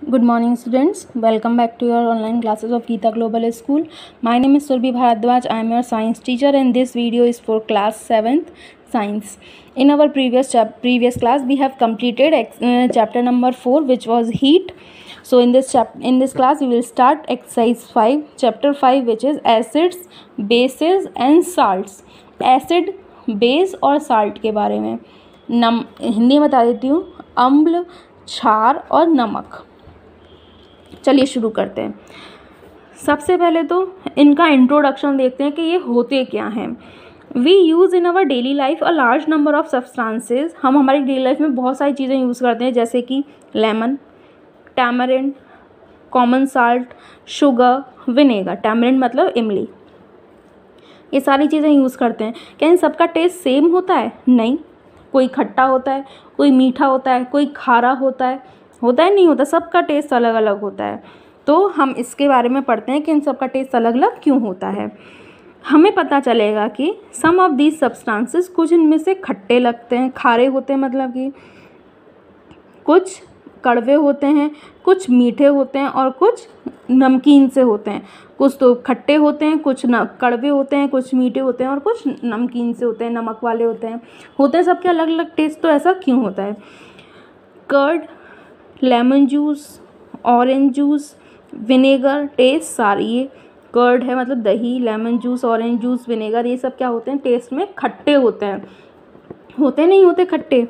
Good morning, students. Welcome back to your online classes of Geeta Global School. My name is Surbhi Bharadwaj. I am your science teacher, and this video is for class 7th science. In our previous class, we have completed chapter number 4, which was heat. So in this class, we will start exercise 5, chapter 5, which is acids, bases and salts. Acid, base और salt के बारे में हिंदी में बता देती हूँ, अम्ल, क्षार और नमक। चलिए शुरू करते हैं। सबसे पहले तो इनका इंट्रोडक्शन देखते हैं कि ये होते क्या हैं। We use in our daily life a large number of substances. हम हमारी डेली लाइफ में बहुत सारी चीज़ें यूज़ करते हैं, जैसे कि lemon, tamarind, common salt, sugar, vinegar. Tamarind मतलब इमली। ये सारी चीज़ें यूज़ करते हैं। क्या इन सबका टेस्ट सेम होता है? नहीं। कोई खट्टा होता है, कोई मीठा होता है, कोई खारा होता है नहीं होता। सबका टेस्ट अलग अलग होता है। तो हम इसके बारे में पढ़ते हैं कि इन सबका टेस्ट अलग अलग क्यों होता है। हमें पता चलेगा कि सम ऑफ दीज सब्सटेंसेस, कुछ इनमें से खट्टे लगते हैं, खारे होते हैं, मतलब कि कुछ कड़वे होते हैं, कुछ मीठे होते हैं और कुछ नमकीन से होते हैं। कुछ तो खट्टे होते हैं, कुछ कड़वे होते हैं, कुछ मीठे होते हैं और कुछ नमकीन से होते हैं, नमक वाले होते हैं सबके अलग अलग टेस्ट। तो ऐसा क्यों होता है? Curd, lemon juice, orange juice, vinegar taste sour, ये कर्ड है मतलब दही, lemon juice, orange juice, vinegar, ये सब क्या होते हैं? टेस्ट में खट्टे होते हैं। नहीं होते खट्टे।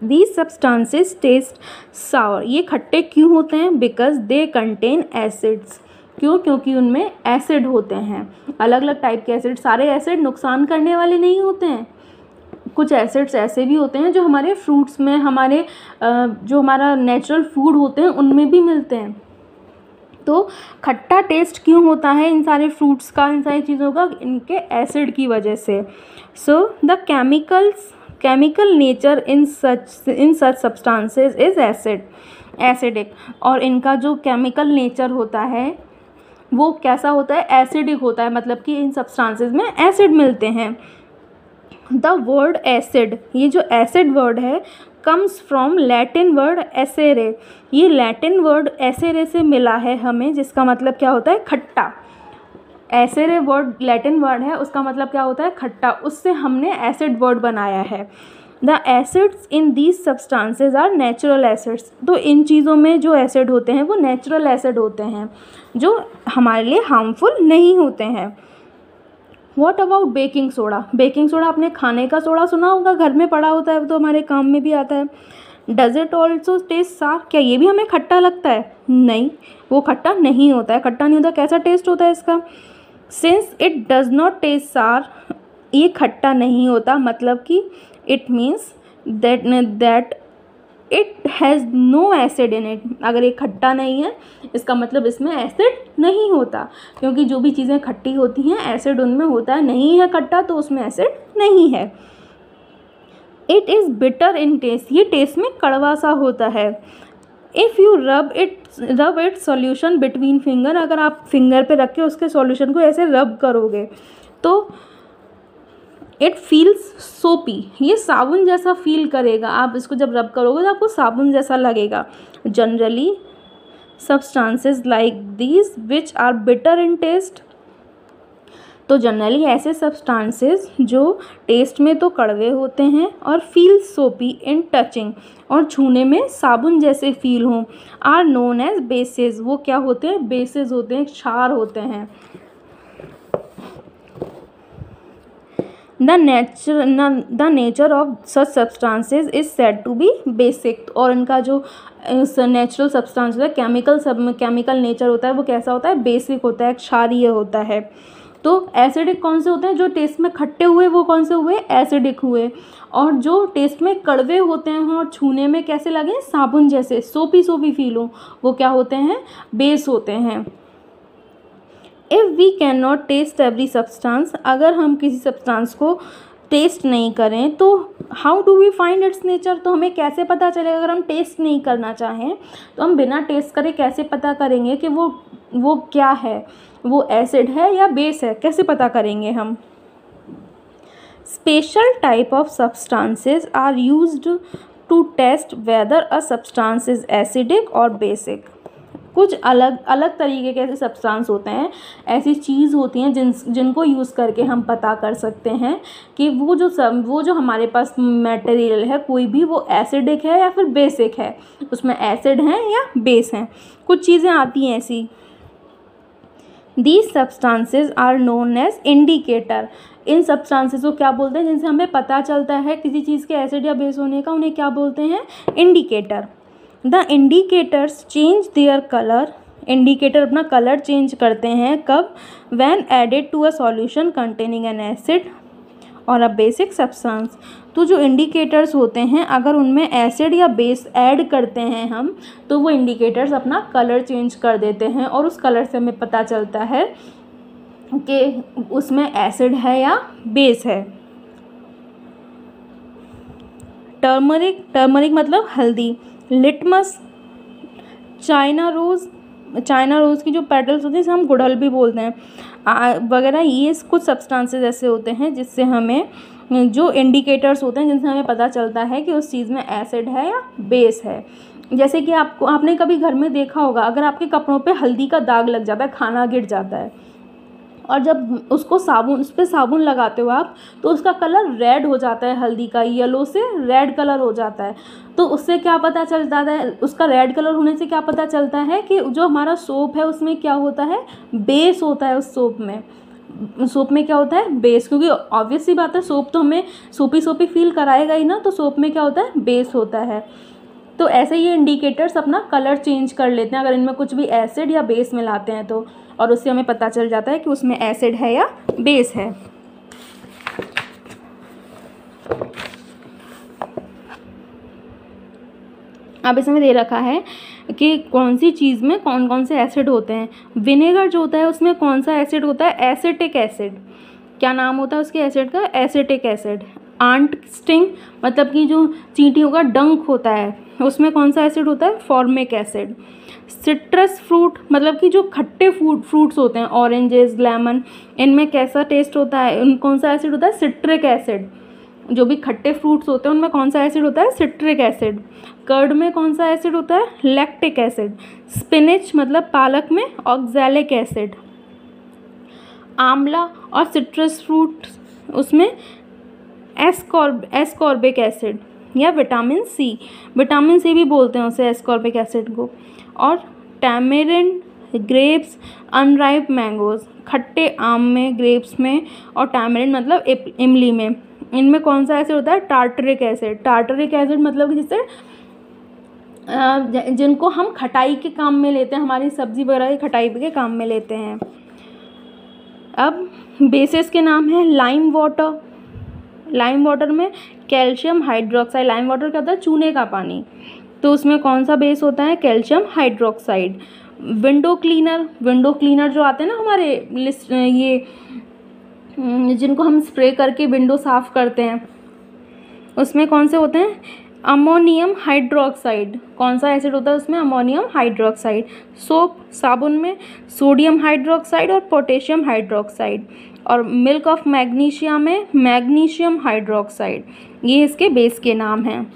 These substances टेस्ट सावर। ये खट्टे क्यों होते हैं? Because they contain acids. क्योंकि उनमें एसिड होते हैं, अलग अलग टाइप के एसिड। सारे एसिड नुकसान करने वाले नहीं होते हैं। कुछ एसिड्स ऐसे भी होते हैं जो हमारे फ्रूट्स में, हमारे जो हमारा नेचुरल फूड होते हैं उनमें भी मिलते हैं। तो खट्टा टेस्ट क्यों होता है इन सारे फ्रूट्स का, इन सारी चीज़ों का? इनके एसिड की वजह से। So the chemical nature in such substances is acidic. और इनका जो केमिकल नेचर होता है वो कैसा होता है? एसिडिक होता है, मतलब कि इन सब्सटेंसेस में एसिड मिलते हैं। द वर्ड एसिड, ये जो एसिड वर्ड है, कम्स फ्रॉम लैटिन वर्ड एसेरे। ये लैटिन वर्ड एसेरे से मिला है हमें, जिसका मतलब क्या होता है? खट्टा। एसेरे वर्ड लैटिन वर्ड है, उसका मतलब क्या होता है? खट्टा। उससे हमने एसिड वर्ड बनाया है। The acids in these substances are natural acids. तो इन चीज़ों में जो एसिड होते हैं वो नेचुरल एसिड होते हैं, जो हमारे लिए हार्मफुल नहीं होते हैं। What about baking soda? Baking soda आपने खाने का सोडा सुना होगा, घर में पड़ा होता है, तो हमारे काम में भी आता है। डज इट ऑल्सो टेस्ट सार? क्या ये भी हमें खट्टा लगता है? नहीं, वो खट्टा नहीं होता है। खट्टा नहीं होता। कैसा टेस्ट होता है इसका? Since it does not taste sour, ये खट्टा नहीं होता, मतलब कि it means that it has no acid in it. अगर ये खट्टा नहीं है, इसका मतलब इसमें एसिड नहीं होता, क्योंकि जो भी चीज़ें खट्टी होती हैं एसिड उनमें होता है। नहीं है खट्टा तो उसमें एसिड नहीं है। It is bitter in taste, ये टेस्ट में कड़वा सा होता है। If you rub it solution between finger, अगर आप फिंगर पे रख के उसके सॉल्यूशन को ऐसे रब करोगे तो इट फील्स सोपी, ये साबुन जैसा फील करेगा। आप इसको जब रब करोगे तो आपको साबुन जैसा लगेगा। Generally substances like these which are bitter in taste, तो जनरली ऐसे सब्सटेंसेस जो टेस्ट में तो कड़वे होते हैं और फील सोपी इन टचिंग, और छूने में साबुन जैसे फील हों, आर नोन एज बेसेस। वो क्या होते हैं? बेसेस होते हैं, क्षार होते हैं। The nature of such substances is said to be basic. और इनका जो नेचुरल सब्सटेंस होता है, केमिकल नेचर होता है, वो कैसा होता है? बेसिक होता है, क्षारीय होता है। तो एसिडिक कौन से होते हैं? जो टेस्ट में खट्टे हुए वो कौन से हुए? एसिडिक हुए। और जो टेस्ट में कड़वे होते हैं और छूने में कैसे लगे? साबुन जैसे, सोपी फील हो, वो क्या होते हैं? बेस होते हैं। If we can not taste every substance, अगर हम किसी सब्सटेंस को टेस्ट नहीं करें तो how do we find its nature? तो हमें कैसे पता चलेगा? अगर हम टेस्ट नहीं करना चाहें तो हम बिना टेस्ट करे कैसे पता करेंगे कि वो क्या है? वो एसिड है या बेस है? कैसे पता करेंगे हम? Special type of substances are used to test whether a substance is acidic और बेसिक। कुछ अलग अलग तरीके के ऐसे सब्सटेंस होते हैं, ऐसी चीज़ होती हैं जिनको यूज़ करके हम पता कर सकते हैं कि वो जो हमारे पास मटेरियल है कोई भी वो एसिडिक है या फिर बेसिक है, उसमें एसिड हैं या बेस हैं। कुछ चीज़ें आती हैं ऐसी। These substances are known as indicator। In substances को क्या बोलते हैं, जिनसे हमें पता चलता है किसी चीज़ के एसिड या बेस होने का, उन्हें क्या बोलते हैं, indicator. The indicators change their colour. Indicator अपना कलर चेंज करते हैं कब, when added to a solution containing an acid और अ बेसिक सब्सटेंस। तो जो इंडिकेटर्स होते हैं अगर उनमें एसिड या बेस ऐड करते हैं हम, तो वो इंडिकेटर्स अपना कलर चेंज कर देते हैं और उस कलर से हमें पता चलता है कि उसमें एसिड है या बेस है। टर्मरिक मतलब हल्दी। लिटमस, चाइना रोज़ की जो पेटल्स होती हैं इसे हम गुड़हल भी बोलते हैं वगैरह। ये कुछ सब्सटेंसेस ऐसे होते हैं जिससे हमें, जो इंडिकेटर्स होते हैं जिनसे हमें पता चलता है कि उस चीज़ में एसिड है या बेस है। जैसे कि आपने कभी घर में देखा होगा, अगर आपके कपड़ों पे हल्दी का दाग लग जाता है, खाना गिर जाता है, और जब उसको उस पर साबुन लगाते हो आप, तो उसका कलर रेड हो जाता है, हल्दी का येलो से रेड कलर हो जाता है। तो उससे क्या पता चलता है, उसका रेड कलर होने से क्या पता चलता है कि जो हमारा सोप है उसमें क्या होता है, बेस होता है। उस सोप में क्या होता है, बेस। क्योंकि ऑब्वियस सी बात है, सोप तो हमें सोपी फील कराएगा ही ना, तो सोप में क्या होता है, बेस होता है। तो ऐसे ये इंडिकेटर्स अपना कलर चेंज कर लेते हैं अगर इनमें कुछ भी एसिड या बेस मिलाते हैं तो, और उससे हमें पता चल जाता है कि उसमें एसिड है या बेस है। अब इसमें दे रखा है कि कौन सी चीज़ में कौन कौन से एसिड होते हैं। विनेगर जो होता है उसमें कौन सा एसिड होता है, एसिटिक एसिड। क्या नाम होता है उसके एसिड का, एसिटिक एसिड। आंट स्टिंग मतलब कि जो चींटियों का डंक होता है उसमें कौन सा एसिड होता है, फॉर्मिक एसिड। सिट्रस फ्रूट मतलब कि जो खट्टे फ्रूट्स होते हैं, ऑरेंजेस, लेमन, इनमें कैसा टेस्ट होता है, कौन सा एसिड होता है, सिट्रिक एसिड। जो भी खट्टे फ्रूट्स होते हैं उनमें कौन सा एसिड होता है, सिट्रिक एसिड। कर्ड में कौन सा एसिड होता है, लैक्टिक एसिड। स्पिनच मतलब पालक में ऑक्सैलिक एसिड। आंवला और सिट्रस फ्रूट उसमें एस्कॉर्बिक एसिड या विटामिन सी भी बोलते हैं उसे, एस्कॉर्बिक एसिड को। और टैमेरिंड, ग्रेप्स, अनराइप मैंगोज, खट्टे आम में, ग्रेप्स में, और टैमेरिंड मतलब इमली में, इनमें कौन सा एसिड होता है, टार्टरिक एसिड। टार्टरिक एसिड मतलब जिससे जिनको हम खटाई के काम में लेते हैं, हमारी सब्जी वगैरह की खटाई के काम में लेते हैं। अब बेसिस के नाम है लाइम वाटर में कैल्शियम हाइड्रोक्साइड। लाइम वाटर क्या होता है, चूने का पानी, तो उसमें कौन सा बेस होता है, कैल्शियम हाइड्रोक्साइड। विंडो क्लीनर जो आते हैं ना हमारे ये जिनको हम स्प्रे करके विंडो साफ़ करते हैं, उसमें कौन से होते हैं, अमोनियम हाइड्रोक्साइड। कौन सा एसिड होता है उसमें, अमोनियम हाइड्रोक्साइड। साबुन में सोडियम हाइड्रोक्साइड और पोटेशियम हाइड्रोक्साइड। और मिल्क ऑफ मैग्नीशिया में मैग्नीशियम हाइड्रोक्साइड। ये इसके बेस के नाम हैं।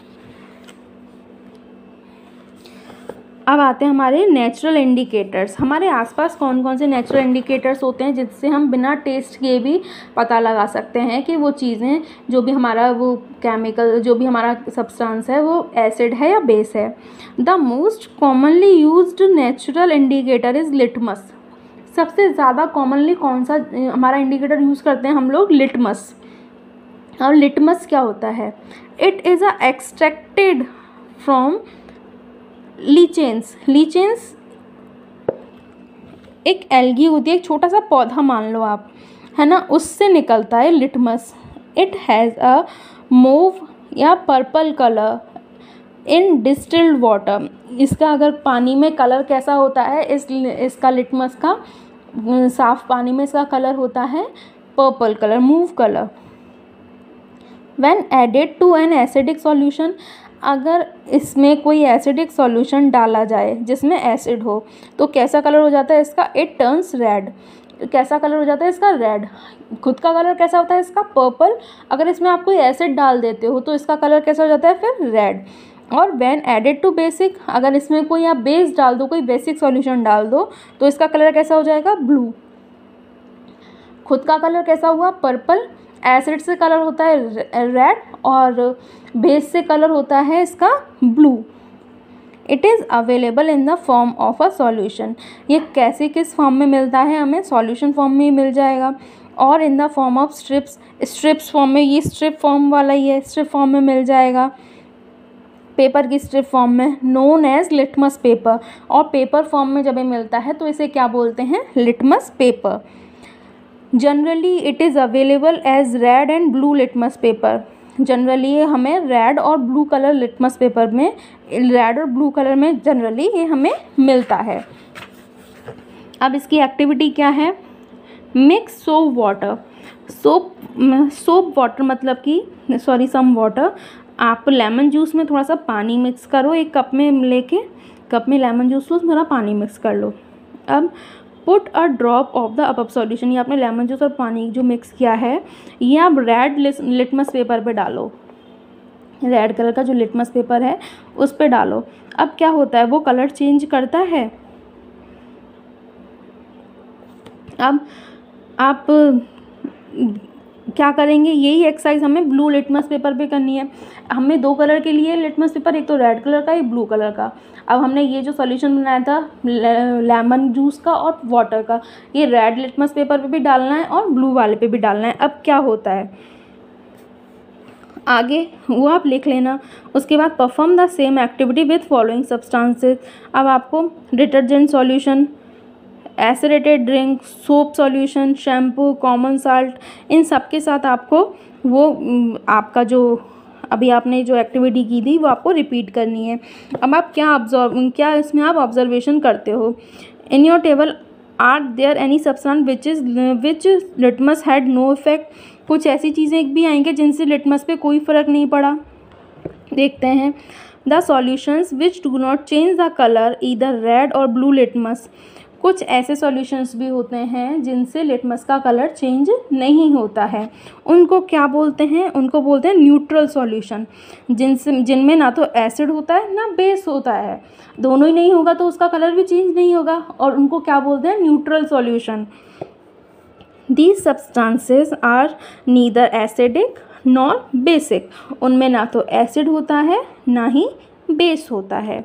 अब आते हैं हमारे नेचुरल इंडिकेटर्स। हमारे आसपास कौन कौन से नेचुरल इंडिकेटर्स होते हैं जिससे हम बिना टेस्ट किए भी पता लगा सकते हैं कि वो चीज़ें, जो भी हमारा वो केमिकल, जो भी हमारा सब्सटेंस है वो एसिड है या बेस है। The most commonly used natural indicator is litmus. सबसे ज़्यादा कॉमनली कौन सा हमारा इंडिकेटर यूज़ करते हैं हम लोग, लिटमस। और लिटमस क्या होता है, it is a extracted from lichens एक एल्गी होती है, एक छोटा सा पौधा मान लो आप, है ना, उससे निकलता है litmus. It has a mauve या purple colour in distilled water. इसका अगर पानी में कलर कैसा होता है, इसका लिटमस का साफ पानी में इसका कलर होता है purple colour, mauve colour. When added to an acidic solution, अगर इसमें कोई एसिडिक सॉल्यूशन डाला जाए जिसमें एसिड हो, तो कैसा कलर हो जाता है इसका, इट टर्न्स रेड। कैसा कलर हो जाता है इसका, रेड। खुद का कलर कैसा होता है इसका, पर्पल। अगर इसमें आप कोई एसिड डाल देते हो तो इसका कलर कैसा हो जाता है फिर, रेड। और व्हेन एडेड टू बेसिक, अगर इसमें कोई आप बेस डाल दो, कोई बेसिक सॉल्यूशन डाल दो, तो इसका कलर कैसा हो जाएगा? ब्लू। खुद का कलर कैसा हुआ? पर्पल। एसिड से कलर होता है रेड और बेस से कलर होता है इसका blue. It is available in the form of a solution. ये कैसे किस फॉर्म में मिलता है? हमें सॉल्यूशन फॉर्म में ही मिल जाएगा, और in the form of strips form में, ये स्ट्रिप फॉर्म वाला ही है, स्ट्रिप फॉर्म में मिल जाएगा, पेपर की स्ट्रिप फॉर्म में, नोन एज लिटमस पेपर। और पेपर फॉर्म में जब ये मिलता है तो इसे क्या बोलते हैं? Litmus paper. Generally it is available as red and blue litmus paper. Generally ये हमें रेड और ब्लू कलर लिटमस पेपर में, रेड और ब्लू कलर में जनरली ये हमें मिलता है। अब इसकी एक्टिविटी क्या है? Mix soap water. Soap water मतलब कि सम वाटर। आप लेमन जूस में थोड़ा सा पानी मिक्स करो, एक कप में लेके, कप में लेमन जूस लो, थोड़ा पानी मिक्स कर लो। अब put a drop of the above solution, ये आपने लेमन जूस और पानी जो मिक्स किया है ये आप रेड लिटमस पेपर पे डालो, रेड कलर का जो लिटमस पेपर है उस पे डालो। अब क्या होता है? वो कलर चेंज करता है। अब आप क्या करेंगे? यही एक्सरसाइज हमें ब्लू लिटमस पेपर पे करनी है। हमें दो कलर के लिए लिटमस पेपर, एक तो रेड कलर का, एक ब्लू कलर का। अब हमने ये जो सॉल्यूशन बनाया था लेमन जूस का और वाटर का, ये रेड लिटमस पेपर पे भी डालना है और ब्लू वाले पे भी डालना है। अब क्या होता है आगे वो आप लिख लेना। उसके बाद perform the same activity with following substances. अब आपको detergent solution, acidated drink, soap solution, shampoo, common salt, इन सब के साथ आपको वो आपका जो अभी आपने जो एक्टिविटी की थी वो आपको रिपीट करनी है। अब आप क्या इसमें आप ऑब्जर्वेशन करते हो? In your table are there any substance which litmus had no effect. कुछ ऐसी चीज़ें भी आएंगी जिनसे लिटमस पे कोई फ़र्क नहीं पड़ा। देखते हैं। The solutions which do not change the colour either red और ब्लू लिटमस। कुछ ऐसे सॉल्यूशंस भी होते हैं जिनसे लिटमस का कलर चेंज नहीं होता है, उनको क्या बोलते हैं? उनको बोलते हैं न्यूट्रल सॉल्यूशन। जिनमें ना तो एसिड होता है ना बेस होता है, दोनों ही नहीं होगा तो उसका कलर भी चेंज नहीं होगा, और उनको क्या बोलते हैं? Neutral solution. These substances are neither acidic nor basic. उनमें ना तो एसिड होता है ना ही बेस होता है।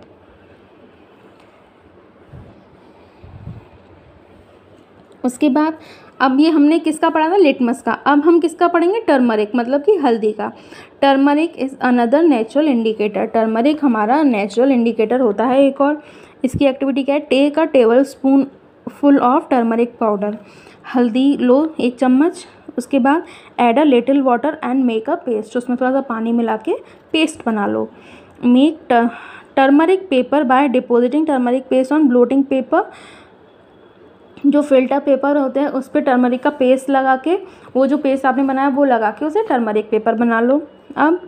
उसके बाद अब ये हमने किसका पढ़ा था? लिटमस का। अब हम किसका पढ़ेंगे? टर्मरिक, मतलब कि हल्दी का। Turmeric is another natural indicator. Turmeric हमारा नेचुरल इंडिकेटर होता है एक और। इसकी एक्टिविटी क्या है? Take a table spoon full of turmeric powder. हल्दी लो 1 चम्मच। उसके बाद add a little water and make a paste. उसमें थोड़ा सा पानी मिला के पेस्ट बना लो। Make turmeric paper by depositing turmeric paste on blotting paper. जो फिल्टर पेपर होते हैं उस पर टर्मरिक का पेस्ट लगा के, वो जो पेस्ट आपने बनाया वो लगा के उसे टर्मरिक पेपर बना लो। अब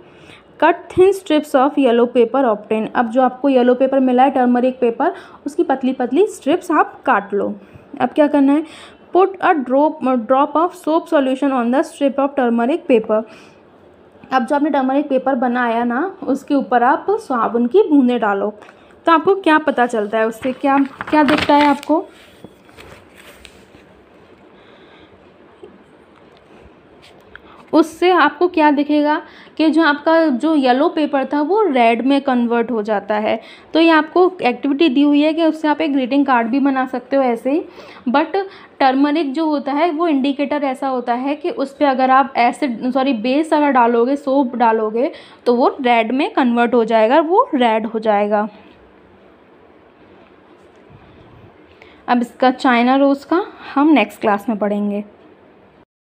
cut thin strips of yellow paper obtain. अब जो आपको येलो पेपर मिला है टर्मरिक पेपर, उसकी पतली पतली स्ट्रिप्स आप काट लो। अब क्या करना है? Put a drop of soap solution on the strip of turmeric paper. अब जो आपने टर्मरिक पेपर बनाया ना, उसके ऊपर आप साबुन की बूंदें डालो। तो आपको क्या पता चलता है उससे? क्या क्या दिखता है आपको? उससे आपको क्या दिखेगा कि जो आपका जो येलो पेपर था वो रेड में कन्वर्ट हो जाता है। तो ये आपको एक्टिविटी दी हुई है कि उससे आप एक ग्रीटिंग कार्ड भी बना सकते हो ऐसे ही। बट टर्मरिक जो होता है वो इंडिकेटर ऐसा होता है कि उस पर अगर आप बेस अगर डालोगे, सोप डालोगे, तो वो रेड में कन्वर्ट हो जाएगा, वो रेड हो जाएगा। अब इसका चाइना रोज़ का हम नेक्स्ट क्लास में पढ़ेंगे।